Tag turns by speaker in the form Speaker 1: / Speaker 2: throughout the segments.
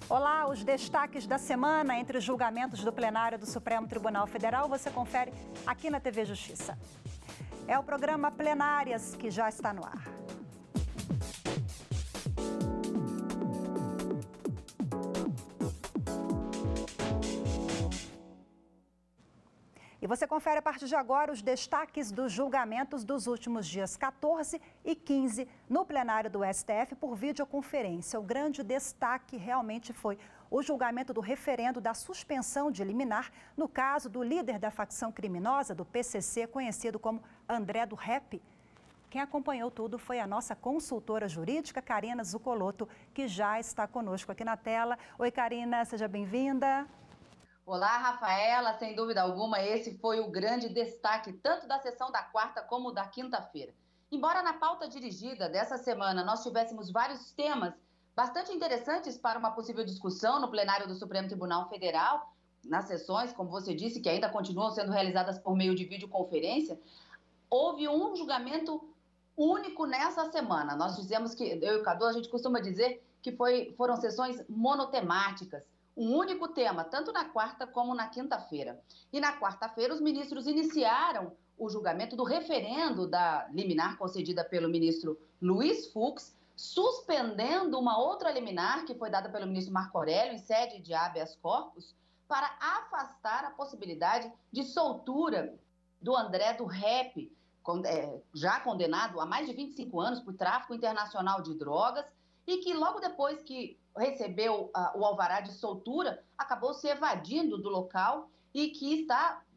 Speaker 1: Olá, os destaques da semana entre os julgamentos do plenário do Supremo Tribunal Federal você confere aqui na TV Justiça. É o programa Plenárias que já está no ar. E você confere a partir de agora os destaques dos julgamentos dos últimos dias 14 e 15 no plenário do STF por videoconferência. O grande destaque realmente foi o julgamento do referendo da suspensão de liminar no caso do líder da facção criminosa do PCC, conhecido como André do Rep. Quem acompanhou tudo foi a nossa consultora jurídica, Karina Zucolotto, que já está conosco aqui na tela. Oi, Karina, seja bem-vinda.
Speaker 2: Olá, Rafaela. Sem dúvida alguma, esse foi o grande destaque, tanto da sessão da quarta como da quinta-feira. Embora na pauta dirigida dessa semana nós tivéssemos vários temas bastante interessantes para uma possível discussão no plenário do Supremo Tribunal Federal, nas sessões, como você disse, que ainda continuam sendo realizadas por meio de videoconferência, houve um julgamento único nessa semana. Nós dizemos que, eu e o Cadu, a gente costuma dizer que foram sessões monotemáticas. Um único tema, tanto na quarta como na quinta-feira. E na quarta-feira, os ministros iniciaram o julgamento do referendo da liminar concedida pelo ministro Luiz Fux, suspendendo uma outra liminar que foi dada pelo ministro Marco Aurélio em sede de habeas corpus, para afastar a possibilidade de soltura do André do Rep, já condenado a mais de 25 anos por tráfico internacional de drogas, e que logo depois que recebeu o alvará de soltura, acabou se evadindo do local e que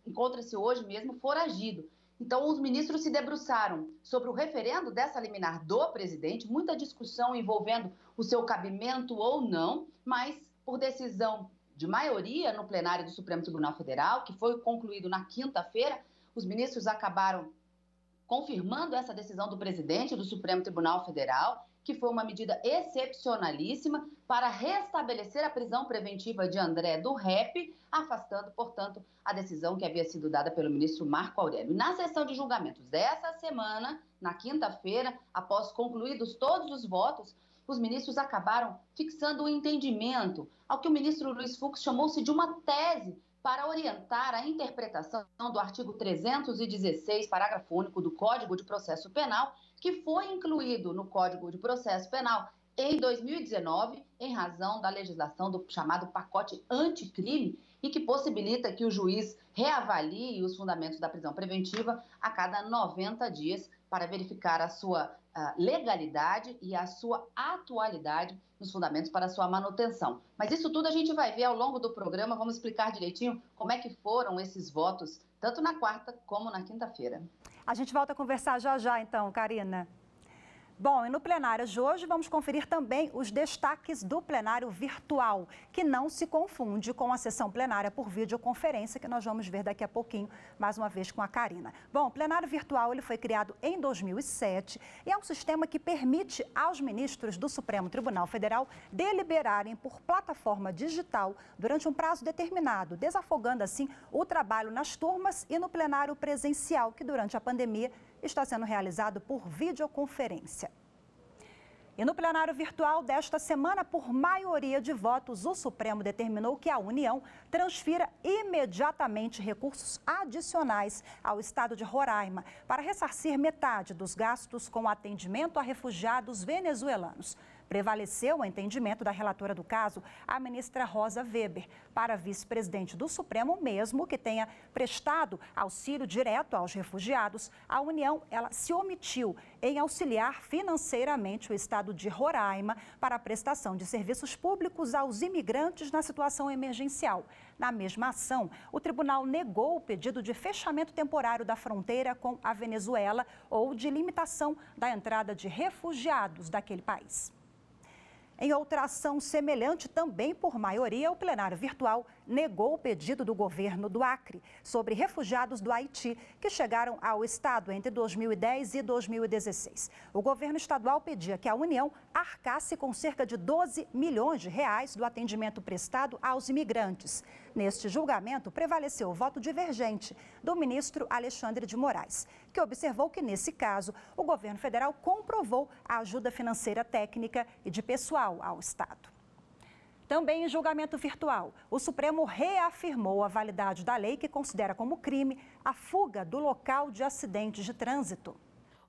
Speaker 2: encontra-se hoje mesmo foragido. Então, os ministros se debruçaram sobre o referendo dessa liminar do presidente, muita discussão envolvendo o seu cabimento ou não, mas por decisão de maioria no plenário do Supremo Tribunal Federal, que foi concluído na quinta-feira, os ministros acabaram confirmando essa decisão do presidente do Supremo Tribunal Federal, que foi uma medida excepcionalíssima para restabelecer a prisão preventiva de André do Rep, afastando, portanto, a decisão que havia sido dada pelo ministro Marco Aurélio. Na sessão de julgamentos dessa semana, na quinta-feira, após concluídos todos os votos, os ministros acabaram fixando o entendimento ao que o ministro Luiz Fux chamou-se de uma tese para orientar a interpretação do artigo 316, parágrafo único do Código de Processo Penal, que foi incluído no Código de Processo Penal em 2019, em razão da legislação do chamado pacote anticrime, e que possibilita que o juiz reavalie os fundamentos da prisão preventiva a cada 90 dias para verificar a sua legalidade e a sua atualidade nos fundamentos para a sua manutenção. Mas isso tudo a gente vai ver ao longo do programa, vamos explicar direitinho como é que foram esses votos, tanto na quarta como na quinta-feira.
Speaker 1: A gente volta a conversar já, então, Karina. Bom, e no plenário de hoje vamos conferir também os destaques do plenário virtual, que não se confunde com a sessão plenária por videoconferência, que nós vamos ver daqui a pouquinho, mais uma vez com a Karina. Bom, o plenário virtual ele foi criado em 2007 e é um sistema que permite aos ministros do Supremo Tribunal Federal deliberarem por plataforma digital durante um prazo determinado, desafogando assim o trabalho nas turmas e no plenário presencial, que durante a pandemia está sendo realizado por videoconferência. E no plenário virtual desta semana, por maioria de votos, o Supremo determinou que a União transfira imediatamente recursos adicionais ao estado de Roraima para ressarcir metade dos gastos com atendimento a refugiados venezuelanos. Prevaleceu o entendimento da relatora do caso, a ministra Rosa Weber. Para a vice-presidente do Supremo, mesmo que tenha prestado auxílio direto aos refugiados, a União se omitiu em auxiliar financeiramente o estado de Roraima para a prestação de serviços públicos aos imigrantes na situação emergencial. Na mesma ação, o tribunal negou o pedido de fechamento temporário da fronteira com a Venezuela ou de limitação da entrada de refugiados daquele país. Em outra ação semelhante, também por maioria, o plenário virtual negou o pedido do governo do Acre sobre refugiados do Haiti que chegaram ao estado entre 2010 e 2016. O governo estadual pedia que a União arcasse com cerca de 12 milhões de reais do atendimento prestado aos imigrantes. Neste julgamento, prevaleceu o voto divergente do ministro Alexandre de Moraes, que observou que, nesse caso, o governo federal comprovou a ajuda financeira técnica e de pessoal ao estado. Também em julgamento virtual, o Supremo reafirmou a validade da lei que considera como crime a fuga do local de acidentes de trânsito.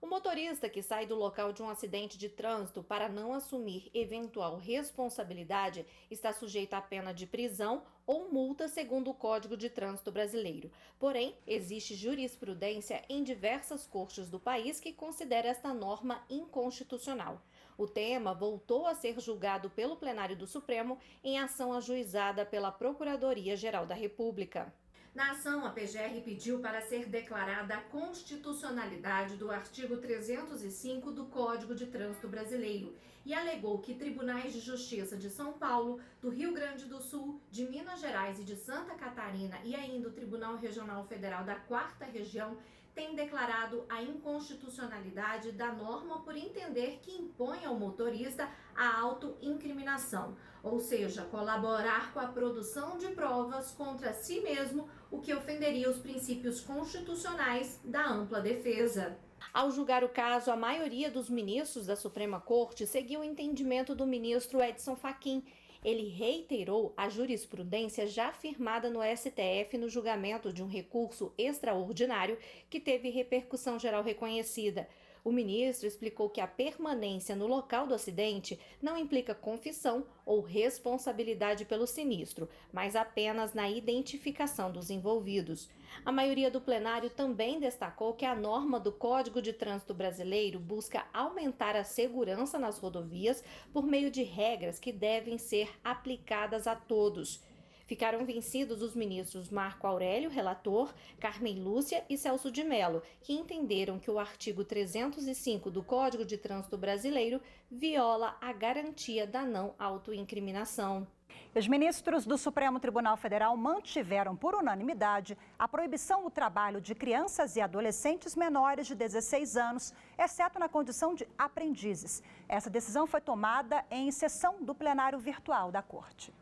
Speaker 3: O motorista que sai do local de um acidente de trânsito para não assumir eventual responsabilidade está sujeito à pena de prisão ou multa segundo o Código de Trânsito Brasileiro. Porém, existe jurisprudência em diversas cortes do país que considera esta norma inconstitucional. O tema voltou a ser julgado pelo plenário do Supremo em ação ajuizada pela Procuradoria-Geral da República. Na ação, a PGR pediu para ser declarada a constitucionalidade do artigo 305 do Código de Trânsito Brasileiro e alegou que tribunais de justiça de São Paulo, do Rio Grande do Sul, de Minas Gerais e de Santa Catarina e ainda o Tribunal Regional Federal da 4ª Região têm declarado a inconstitucionalidade da norma por entender que impõe ao motorista a autoincriminação, ou seja, colaborar com a produção de provas contra si mesmo, o que ofenderia os princípios constitucionais da ampla defesa. Ao julgar o caso, a maioria dos ministros da Suprema Corte seguiu o entendimento do ministro Edson Fachin. Ele reiterou a jurisprudência já firmada no STF no julgamento de um recurso extraordinário que teve repercussão geral reconhecida. O ministro explicou que a permanência no local do acidente não implica confissão ou responsabilidade pelo sinistro, mas apenas na identificação dos envolvidos. A maioria do plenário também destacou que a norma do Código de Trânsito Brasileiro busca aumentar a segurança nas rodovias por meio de regras que devem ser aplicadas a todos. Ficaram vencidos os ministros Marco Aurélio, relator, Carmen Lúcia e Celso de Mello, que entenderam que o artigo 305 do Código de Trânsito Brasileiro viola a garantia da não autoincriminação.
Speaker 1: Os ministros do Supremo Tribunal Federal mantiveram por unanimidade a proibição do trabalho de crianças e adolescentes menores de 16 anos, exceto na condição de aprendizes. Essa decisão foi tomada em sessão do plenário virtual da Corte.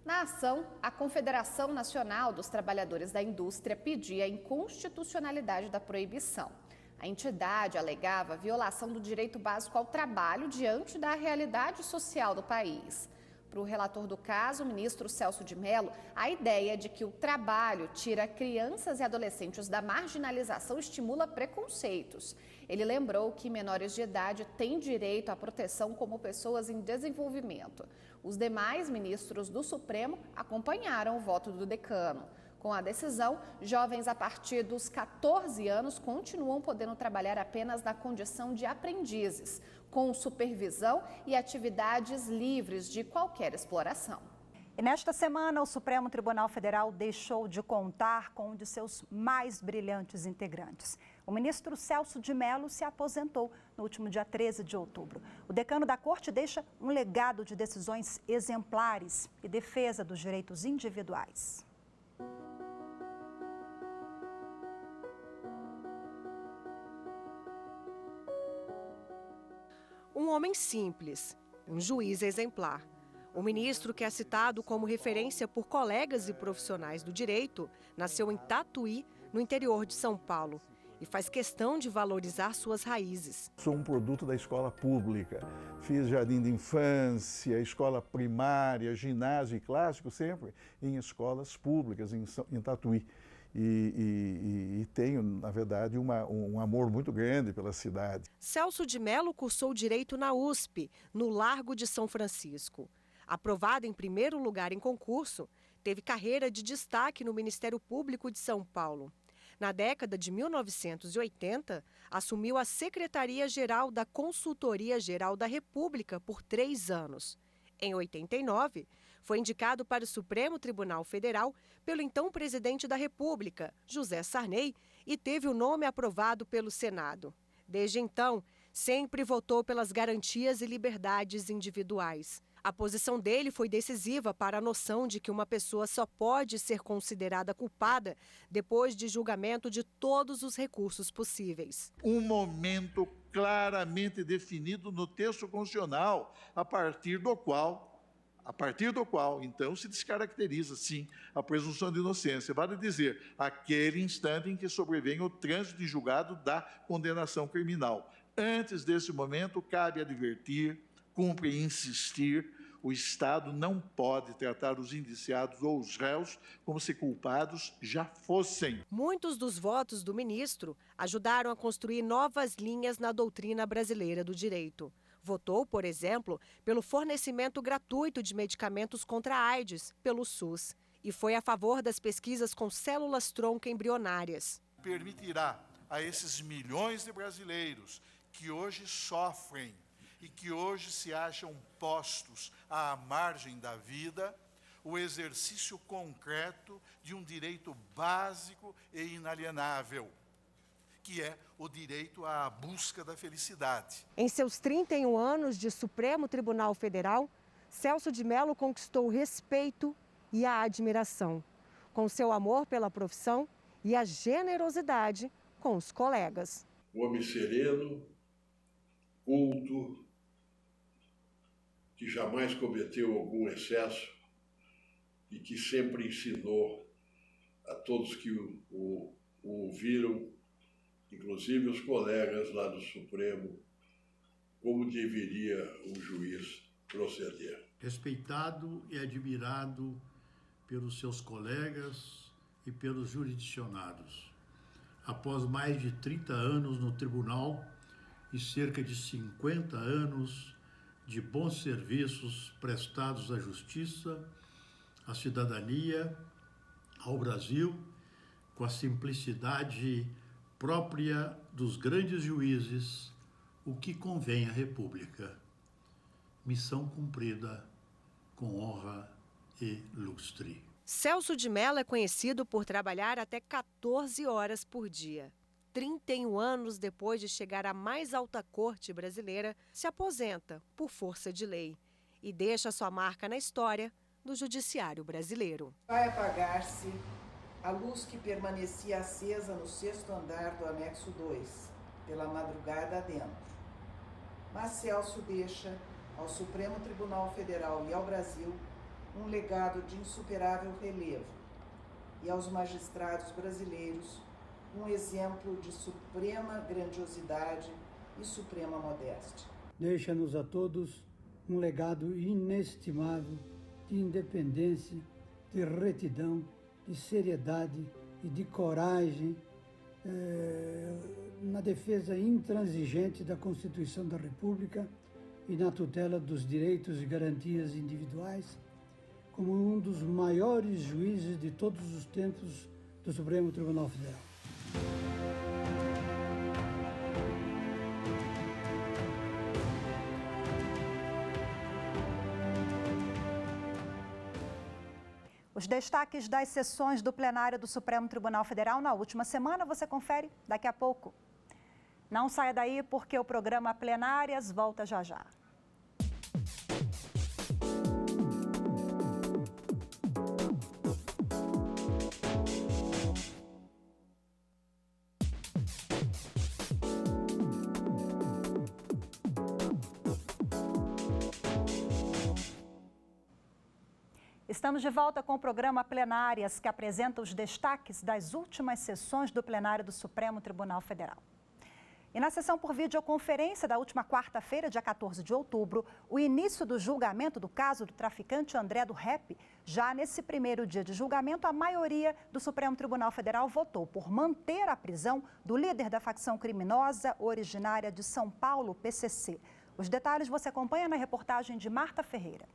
Speaker 4: Na ação, a Confederação Nacional dos Trabalhadores da Indústria pedia a inconstitucionalidade da proibição. A entidade alegava a violação do direito básico ao trabalho diante da realidade social do país. Para o relator do caso, o ministro Celso de Mello, a ideia de que o trabalho tira crianças e adolescentes da marginalização estimula preconceitos. Ele lembrou que menores de idade têm direito à proteção como pessoas em desenvolvimento. Os demais ministros do Supremo acompanharam o voto do decano. Com a decisão, jovens a partir dos 14 anos continuam podendo trabalhar apenas na condição de aprendizes, com supervisão e atividades livres de qualquer exploração.
Speaker 1: E nesta semana, o Supremo Tribunal Federal deixou de contar com um de seus mais brilhantes integrantes. O ministro Celso de Mello se aposentou no último dia 13 de outubro. O decano da Corte deixa um legado de decisões exemplares e defesa dos direitos individuais.
Speaker 5: Um homem simples, um juiz exemplar. O ministro, que é citado como referência por colegas e profissionais do direito, nasceu em Tatuí, no interior de São Paulo, e faz questão de valorizar suas raízes.
Speaker 6: Sou um produto da escola pública. Fiz jardim de infância, escola primária, ginásio e clássico, sempre em escolas públicas em Tatuí. E tenho, na verdade, um amor muito grande pela cidade.
Speaker 5: Celso de Mello cursou Direito na USP, no Largo de São Francisco. Aprovado em primeiro lugar em concurso, teve carreira de destaque no Ministério Público de São Paulo. Na década de 1980, assumiu a Secretaria-Geral da Consultoria Geral da República por 3 anos. Em 89, foi indicado para o Supremo Tribunal Federal pelo então presidente da República, José Sarney, e teve o nome aprovado pelo Senado. Desde então, sempre votou pelas garantias e liberdades individuais. A posição dele foi decisiva para a noção de que uma pessoa só pode ser considerada culpada depois de julgamento de todos os recursos possíveis.
Speaker 7: Um momento claramente definido no texto constitucional, a partir do qual, então, se descaracteriza, sim, a presunção de inocência. Vale dizer, aquele instante em que sobrevém o trânsito em julgado da condenação criminal. Antes desse momento, cabe advertir, cumpre insistir, o Estado não pode tratar os indiciados ou os réus como se culpados já fossem.
Speaker 5: Muitos dos votos do ministro ajudaram a construir novas linhas na doutrina brasileira do direito. Votou, por exemplo, pelo fornecimento gratuito de medicamentos contra a AIDS pelo SUS e foi a favor das pesquisas com células-tronco embrionárias.
Speaker 8: Permitirá a esses milhões de brasileiros que hoje sofrem e que hoje se acham postos à margem da vida, o exercício concreto de um direito básico e inalienável, que é o direito à busca da felicidade.
Speaker 5: Em seus 31 anos de Supremo Tribunal Federal, Celso de Mello conquistou o respeito e a admiração, com seu amor pela profissão e a generosidade com os colegas.
Speaker 9: Um homem sereno, culto, que jamais cometeu algum excesso e que sempre ensinou a todos que o ouviram, inclusive os colegas lá do Supremo, como deveria um juiz proceder.
Speaker 10: Respeitado e admirado pelos seus colegas e pelos jurisdicionados. Após mais de 30 anos no tribunal e cerca de 50 anos de bons serviços prestados à justiça, à cidadania, ao Brasil, com a simplicidade própria dos grandes juízes, o que convém à República. Missão cumprida com honra e lustre.
Speaker 5: Celso de Mello é conhecido por trabalhar até 14 horas por dia. 31 anos depois de chegar à mais alta corte brasileira, se aposenta por força de lei e deixa sua marca na história do judiciário brasileiro.
Speaker 11: Vai apagar-se a luz que permanecia acesa no 6º andar do anexo 2, pela madrugada adentro. Mas Celso deixa ao Supremo Tribunal Federal e ao Brasil um legado de insuperável relevo e aos magistrados brasileiros um exemplo de suprema grandiosidade e suprema modéstia.
Speaker 12: Deixa-nos a todos um legado inestimável de independência, de retidão, de seriedade e de coragem na defesa intransigente da Constituição da República e na tutela dos direitos e garantias individuais, como um dos maiores juízes de todos os tempos do Supremo Tribunal Federal.
Speaker 1: Os destaques das sessões do plenário do Supremo Tribunal Federal na última semana você confere daqui a pouco. Não saia daí porque o programa Plenárias volta já já. Estamos de volta com o programa Plenárias, que apresenta os destaques das últimas sessões do plenário do Supremo Tribunal Federal. E na sessão por videoconferência da última quarta-feira, dia 14 de outubro, o início do julgamento do caso do traficante André do Rep. Já nesse primeiro dia de julgamento, a maioria do Supremo Tribunal Federal votou por manter a prisão do líder da facção criminosa originária de São Paulo, PCC. Os detalhes você acompanha na reportagem de Marta Ferreira.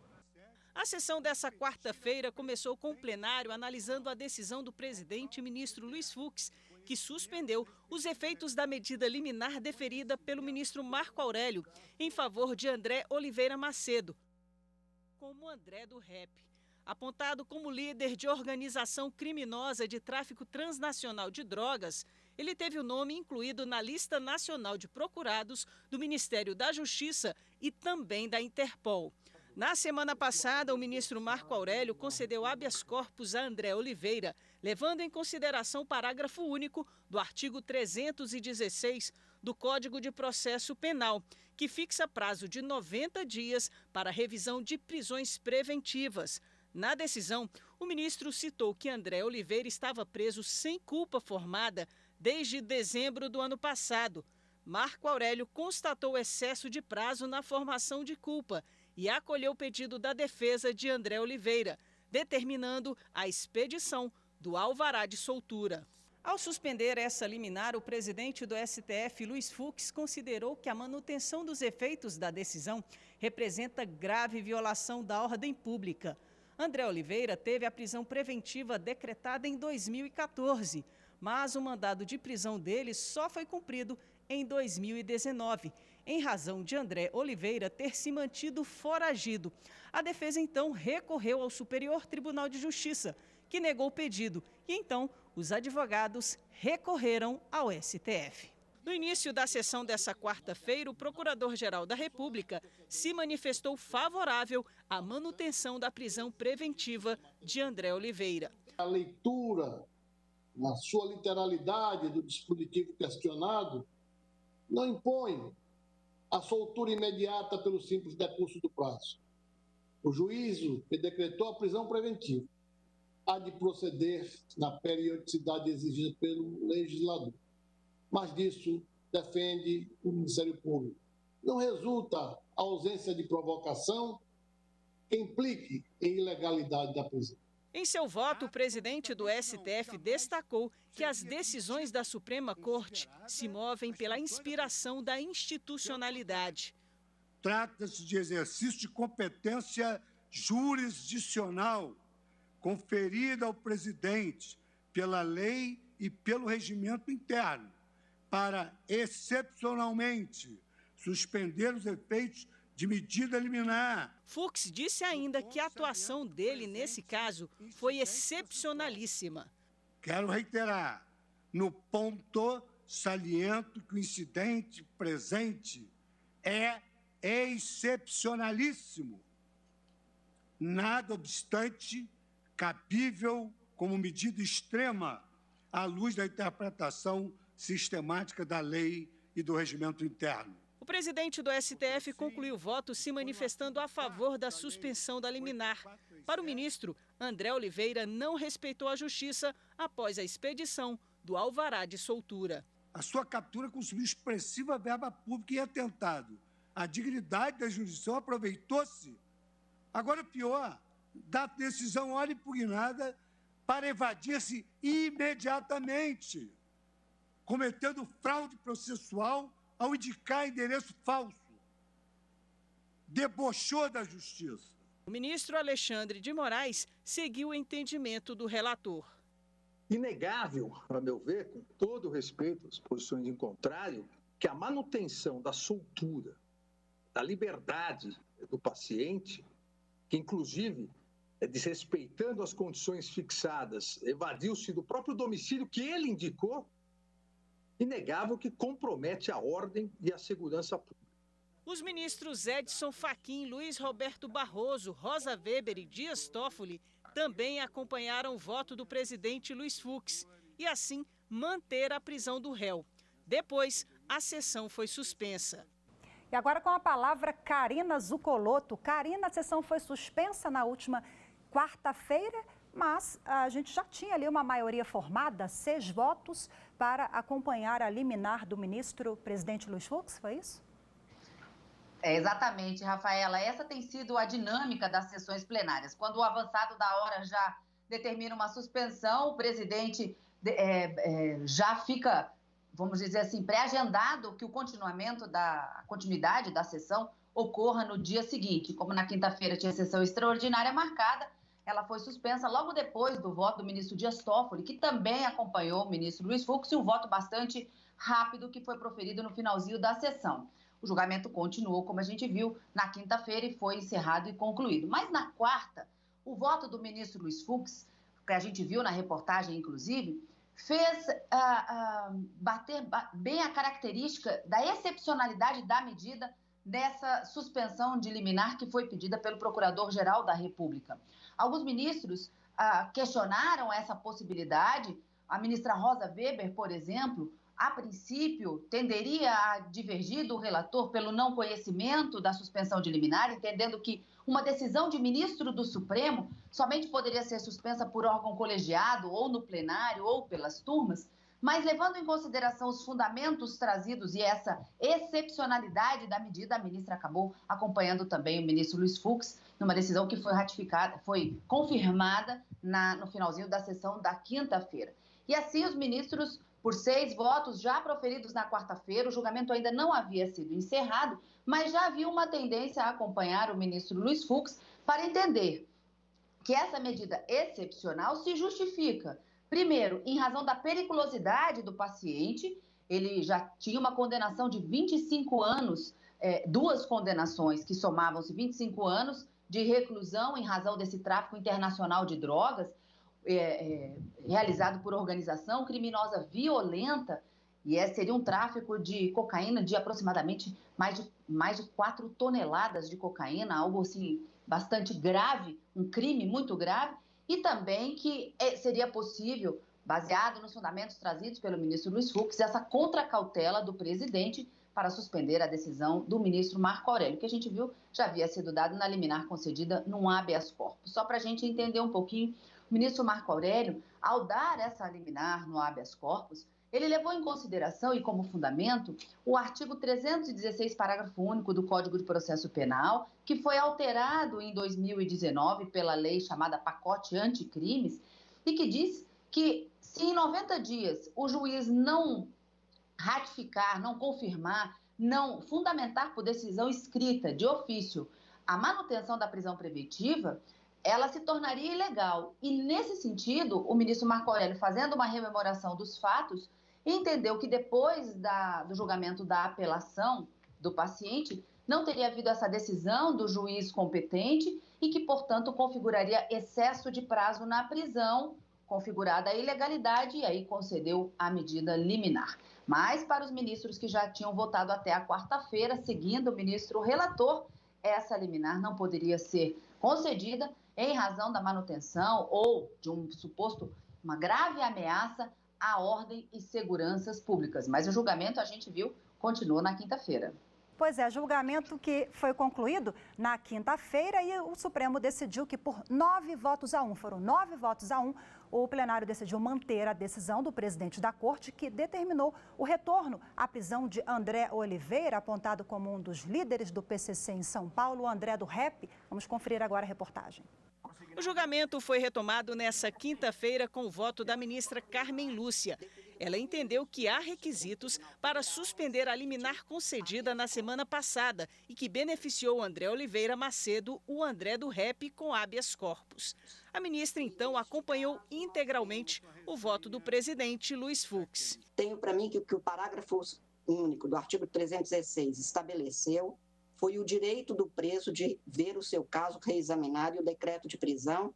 Speaker 13: A sessão dessa quarta-feira começou com o plenário analisando a decisão do presidente e ministro Luiz Fux, que suspendeu os efeitos da medida liminar deferida pelo ministro Marco Aurélio em favor de André Oliveira Macedo, como André do Rep. Apontado como líder de organização criminosa de tráfico transnacional de drogas, ele teve o nome incluído na lista nacional de procurados do Ministério da Justiça e também da Interpol. Na semana passada, o ministro Marco Aurélio concedeu habeas corpus a André Oliveira, levando em consideração o parágrafo único do artigo 316 do Código de Processo Penal, que fixa prazo de 90 dias para revisão de prisões preventivas. Na decisão, o ministro citou que André Oliveira estava preso sem culpa formada desde dezembro do ano passado. Marco Aurélio constatou excesso de prazo na formação de culpa e acolheu o pedido da defesa de André Oliveira, determinando a expedição do alvará de soltura. Ao suspender essa liminar, o presidente do STF, Luiz Fux, considerou que a manutenção dos efeitos da decisão representa grave violação da ordem pública. André Oliveira teve a prisão preventiva decretada em 2014, mas o mandado de prisão dele só foi cumprido em 2019, em razão de André Oliveira ter se mantido foragido. A defesa, então, recorreu ao Superior Tribunal de Justiça, que negou o pedido, e então os advogados recorreram ao STF. No início da sessão dessa quarta-feira, o Procurador-Geral da República se manifestou favorável à manutenção da prisão preventiva de André Oliveira.
Speaker 14: A leitura, na sua literalidade do dispositivo questionado, não impõe a soltura imediata pelo simples decurso do prazo. O juízo que decretou a prisão preventiva há de proceder na periodicidade exigida pelo legislador. Mas disso defende o Ministério Público. Não resulta a ausência de provocação que implique em ilegalidade da prisão.
Speaker 13: Em seu voto, o presidente do STF destacou que as decisões da Suprema Corte se movem pela inspiração da institucionalidade.
Speaker 15: Trata-se de exercício de competência jurisdicional conferida ao presidente pela lei e pelo regimento interno para, excepcionalmente, suspender os efeitos de medida liminar.
Speaker 13: Fux disse ainda que a atuação dele nesse caso foi excepcionalíssima.
Speaker 15: Quero reiterar, no ponto saliento que o incidente presente é excepcionalíssimo. Nada obstante, cabível como medida extrema à luz da interpretação sistemática da lei e do regimento interno.
Speaker 13: O presidente do STF concluiu o voto se manifestando a favor da suspensão da liminar. Para o ministro, André Oliveira não respeitou a justiça após a expedição do alvará de soltura.
Speaker 15: A sua captura consumiu expressiva verba pública e atentado à dignidade da jurisdição, aproveitou-se. Agora, pior, da decisão ora impugnada para evadir-se imediatamente, cometendo fraude processual ao indicar endereço falso. Debochou da justiça.
Speaker 13: O ministro Alexandre de Moraes seguiu o entendimento do relator.
Speaker 16: Inegável, a meu ver, com todo o respeito às posições em contrário, que a manutenção da soltura, da liberdade do paciente, que inclusive, desrespeitando as condições fixadas, evadiu-se do próprio domicílio que ele indicou, inegável que compromete a ordem e a segurança pública.
Speaker 13: Os ministros Edson Fachin, Luiz Roberto Barroso, Rosa Weber e Dias Toffoli também acompanharam o voto do presidente Luiz Fux e, assim, manter a prisão do réu. Depois, a sessão foi suspensa.
Speaker 1: E agora com a palavra Karina Zuccolotto. Karina, a sessão foi suspensa na última quarta-feira, mas a gente já tinha ali uma maioria formada, 6 votos, para acompanhar a liminar do ministro presidente Luiz Fux, foi isso?
Speaker 2: Exatamente, Rafaela. Essa tem sido a dinâmica das sessões plenárias. Quando o avançado da hora já determina uma suspensão, o presidente já fica, vamos dizer assim, pré-agendado que o continuidade da sessão ocorra no dia seguinte. Como na quinta-feira tinha sessão extraordinária marcada, ela foi suspensa logo depois do voto do ministro Dias Toffoli, que também acompanhou o ministro Luiz Fux, e um voto bastante rápido que foi proferido no finalzinho da sessão. O julgamento continuou, como a gente viu, na quinta-feira e foi encerrado e concluído. Mas na quarta, o voto do ministro Luiz Fux, que a gente viu na reportagem, inclusive, fez bater bem a característica da excepcionalidade da medida dessa suspensão de liminar que foi pedida pelo Procurador-Geral da República. Alguns ministros questionaram essa possibilidade. A ministra Rosa Weber, por exemplo, a princípio, tenderia a divergir do relator pelo não conhecimento da suspensão de liminar, entendendo que uma decisão de ministro do Supremo somente poderia ser suspensa por órgão colegiado, ou no plenário, ou pelas turmas, Mas levando em consideração os fundamentos trazidos e essa excepcionalidade da medida, a ministra acabou acompanhando também o ministro Luiz Fux, numa decisão que foi ratificada, foi confirmada no finalzinho da sessão da quinta-feira. E assim os ministros, por 6 votos já proferidos na quarta-feira, o julgamento ainda não havia sido encerrado, mas já havia uma tendência a acompanhar o ministro Luiz Fux para entender que essa medida excepcional se justifica, primeiro, em razão da periculosidade do paciente. Ele já tinha uma condenação de 25 anos, 2 condenações que somavam-se 25 anos de reclusão em razão desse tráfico internacional de drogas, realizado por organização criminosa violenta, e seria um tráfico de cocaína de aproximadamente mais de 4 toneladas de cocaína, algo assim bastante grave, um crime muito grave, e também que seria possível, baseado nos fundamentos trazidos pelo ministro Luiz Fux, essa contracautela do presidente para suspender a decisão do ministro Marco Aurélio, que a gente viu já havia sido dado na liminar concedida num habeas corpus. Só para a gente entender um pouquinho, o ministro Marco Aurélio, ao dar essa liminar no habeas corpus, ele levou em consideração e como fundamento o artigo 316, parágrafo único do Código de Processo Penal, que foi alterado em 2019 pela lei chamada Pacote Anticrimes, e que diz que se em 90 dias o juiz não ratificar, não confirmar, não fundamentar por decisão escrita, de ofício, a manutenção da prisão preventiva, ela se tornaria ilegal. E, nesse sentido, o ministro Marco Aurélio, fazendo uma rememoração dos fatos, entendeu que depois do julgamento da apelação do paciente, não teria havido essa decisão do juiz competente e que, portanto, configuraria excesso de prazo na prisão, configurada a ilegalidade, e aí concedeu a medida liminar. Mas, para os ministros que já tinham votado até a quarta-feira, seguindo o ministro relator, essa liminar não poderia ser concedida em razão da manutenção ou de uma grave ameaça à ordem e seguranças públicas. Mas o julgamento, a gente viu, continuou na quinta-feira.
Speaker 1: Pois é, julgamento que foi concluído na quinta-feira e o Supremo decidiu que por 9 votos a 1, foram 9 votos a 1, o plenário decidiu manter a decisão do presidente da corte que determinou o retorno à prisão de André Oliveira, apontado como um dos líderes do PCC em São Paulo, o André do Rap. Vamos conferir agora a reportagem.
Speaker 13: O julgamento foi retomado nesta quinta-feira com o voto da ministra Carmen Lúcia. Ela entendeu que há requisitos para suspender a liminar concedida na semana passada e que beneficiou André Oliveira Macedo, o André do Rap, com habeas corpus. A ministra, então, acompanhou integralmente o voto do presidente Luiz Fux.
Speaker 17: Tenho para mim que o que o parágrafo único do artigo 316 estabeleceu foi o direito do preso de ver o seu caso reexaminado e o decreto de prisão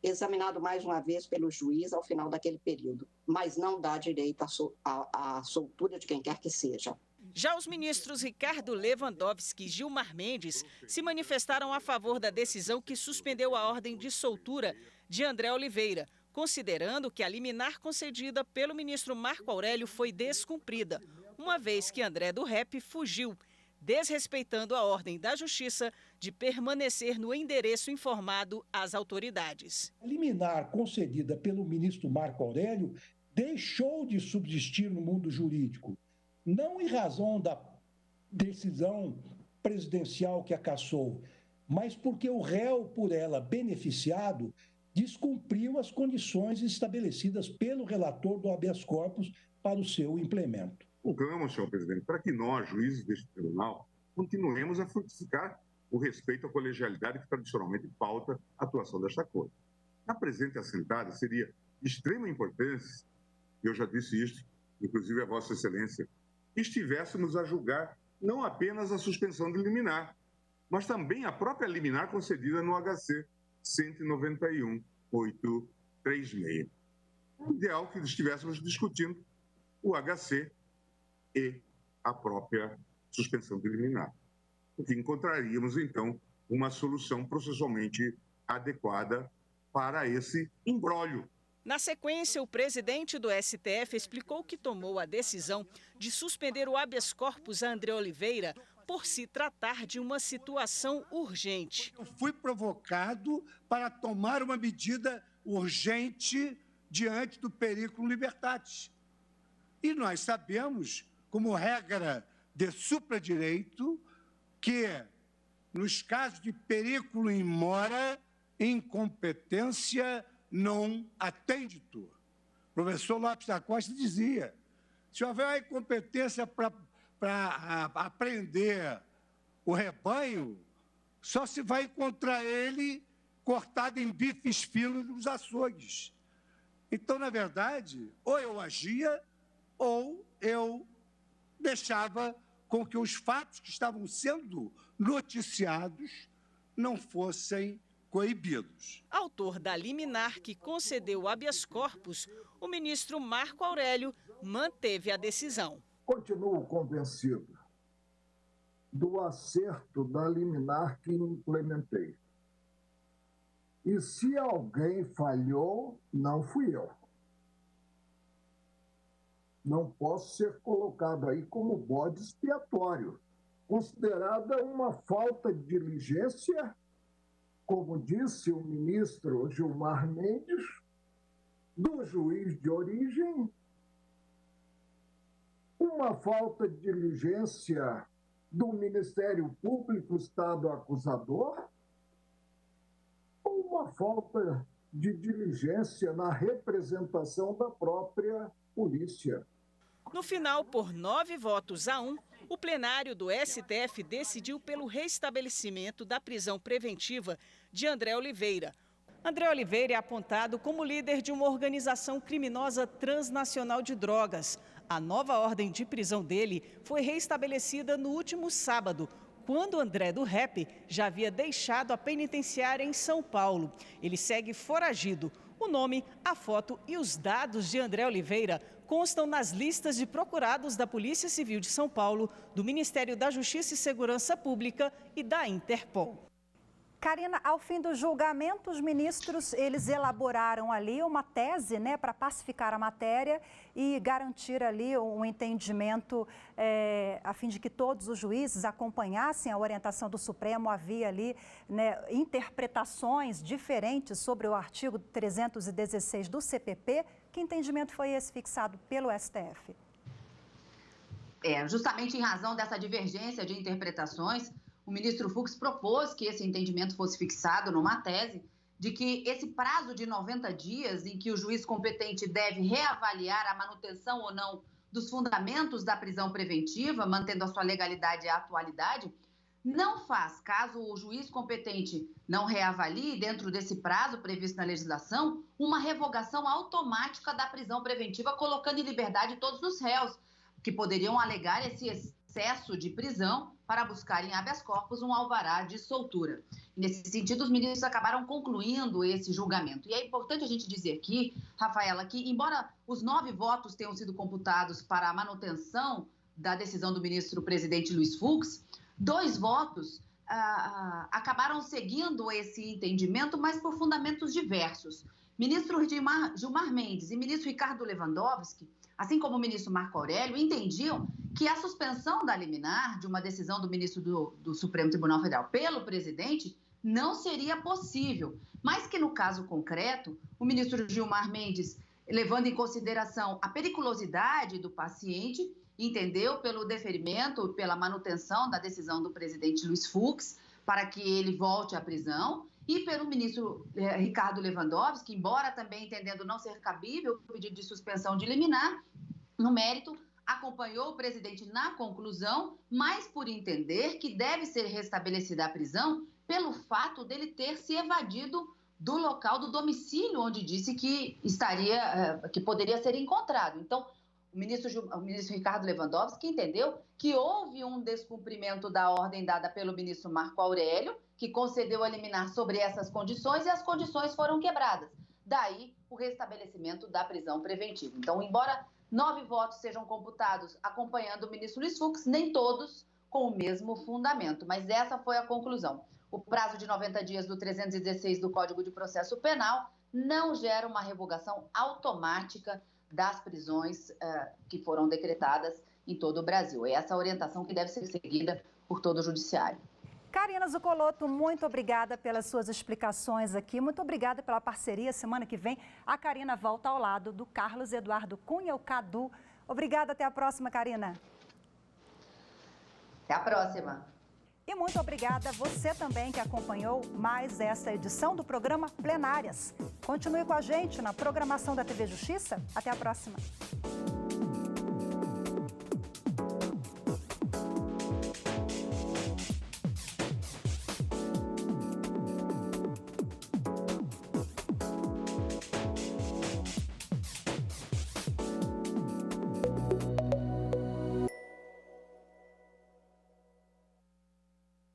Speaker 17: examinado mais uma vez pelo juiz ao final daquele período, mas não dá direito à soltura de quem quer que seja.
Speaker 13: Já os ministros Ricardo Lewandowski e Gilmar Mendes se manifestaram a favor da decisão que suspendeu a ordem de soltura de André Oliveira, considerando que a liminar concedida pelo ministro Marco Aurélio foi descumprida, uma vez que André do Rap fugiu, desrespeitando a ordem da Justiça de permanecer no endereço informado às autoridades.
Speaker 18: A liminar concedida pelo ministro Marco Aurélio deixou de subsistir no mundo jurídico, não em razão da decisão presidencial que a cassou, mas porque o réu, por ela beneficiado, descumpriu as condições estabelecidas pelo relator do habeas corpus para o seu implemento.
Speaker 19: Julgamos, senhor presidente, para que nós, juízes deste tribunal, continuemos a frutificar o respeito à colegialidade que tradicionalmente pauta a atuação desta Corte. Na presente assentada, seria de extrema importância, eu já disse isto, inclusive a Vossa Excelência, que estivéssemos a julgar não apenas a suspensão de liminar, mas também a própria liminar concedida no HC 191.836. O ideal que estivéssemos discutindo o HC e a própria suspensão de liminar, porque encontraríamos, então, uma solução processualmente adequada para esse imbróglio.
Speaker 13: Na sequência, o presidente do STF explicou que tomou a decisão de suspender o habeas corpus a André Oliveira por se tratar de uma situação urgente.
Speaker 15: Eu fui provocado para tomar uma medida urgente diante do periculum libertatis. E nós sabemos, como regra de supradireito, que nos casos de periculo in mora, incompetência non attenditur. O professor Lopes da Costa dizia, se houver uma incompetência para aprender o rebanho, só se vai encontrar ele cortado em bifes finos nos açougues. Então, na verdade, ou eu agia ou eu deixava com que os fatos que estavam sendo noticiados não fossem coibidos.
Speaker 13: Autor da liminar que concedeu habeas corpus, o ministro Marco Aurélio manteve a decisão.
Speaker 20: Continuo convencido do acerto da liminar que implementei. E se alguém falhou, não fui eu. Não posso ser colocado aí como bode expiatório, considerada uma falta de diligência, como disse o ministro Gilmar Mendes, do juiz de origem, uma falta de diligência do Ministério Público, Estado acusador, ou uma falta de diligência na representação da própria polícia.
Speaker 13: No final, por 9-1, o plenário do STF decidiu pelo restabelecimento da prisão preventiva de André Oliveira. André Oliveira é apontado como líder de uma organização criminosa transnacional de drogas. A nova ordem de prisão dele foi restabelecida no último sábado, quando André do Rap já havia deixado a penitenciária em São Paulo. Ele segue foragido. O nome, a foto e os dados de André Oliveira constam nas listas de procurados da Polícia Civil de São Paulo, do Ministério da Justiça e Segurança Pública e da Interpol.
Speaker 1: Karina, ao fim do julgamento, os ministros, eles elaboraram ali uma tese, né, para pacificar a matéria e garantir ali um entendimento a fim de que todos os juízes acompanhassem a orientação do Supremo. Havia ali, né, interpretações diferentes sobre o artigo 316 do CPP. Que entendimento foi esse fixado pelo STF?
Speaker 2: Justamente em razão dessa divergência de interpretações, o ministro Fux propôs que esse entendimento fosse fixado numa tese de que esse prazo de 90 dias em que o juiz competente deve reavaliar a manutenção ou não dos fundamentos da prisão preventiva, mantendo a sua legalidade e a atualidade, não faz, caso o juiz competente não reavalie dentro desse prazo previsto na legislação, uma revogação automática da prisão preventiva, colocando em liberdade todos os réus que poderiam alegar esse excesso de prisão para buscar em habeas corpus um alvará de soltura. Nesse sentido, os ministros acabaram concluindo esse julgamento. E é importante a gente dizer aqui, Rafaela, que embora os 9 votos tenham sido computados para a manutenção da decisão do ministro-presidente Luiz Fux, 2 votos acabaram seguindo esse entendimento, mas por fundamentos diversos. Ministro Gilmar Mendes e ministro Ricardo Lewandowski, assim como o ministro Marco Aurélio, entendiam que a suspensão da liminar de uma decisão do ministro do Supremo Tribunal Federal pelo presidente não seria possível, mas que no caso concreto, o ministro Gilmar Mendes, levando em consideração a periculosidade do paciente, entendeu pelo deferimento, pela manutenção da decisão do presidente Luiz Fux para que ele volte à prisão, e pelo ministro Ricardo Lewandowski, embora também entendendo não ser cabível o pedido de suspensão de liminar, no mérito, acompanhou o presidente na conclusão, mas por entender que deve ser restabelecida a prisão pelo fato dele ter se evadido do local do domicílio onde disse que que poderia ser encontrado. Então, o ministro Ricardo Lewandowski entendeu que houve um descumprimento da ordem dada pelo ministro Marco Aurélio, que concedeu a liminar sobre essas condições, e as condições foram quebradas. Daí, o restabelecimento da prisão preventiva. Então, embora 9 votos sejam computados acompanhando o ministro Luiz Fux, nem todos com o mesmo fundamento, mas essa foi a conclusão. O prazo de 90 dias do 316 do Código de Processo Penal não gera uma revogação automática das prisões que foram decretadas em todo o Brasil. É essa a orientação que deve ser seguida por todo o Judiciário.
Speaker 1: Karina Zucolotto, muito obrigada pelas suas explicações aqui. Muito obrigada pela parceria. Semana que vem, a Karina volta ao lado do Carlos Eduardo Cunha, o Cadu. Obrigada, até a próxima, Karina.
Speaker 2: Até a próxima.
Speaker 1: E muito obrigada a você também que acompanhou mais essa edição do programa Plenárias. Continue com a gente na programação da TV Justiça. Até a próxima.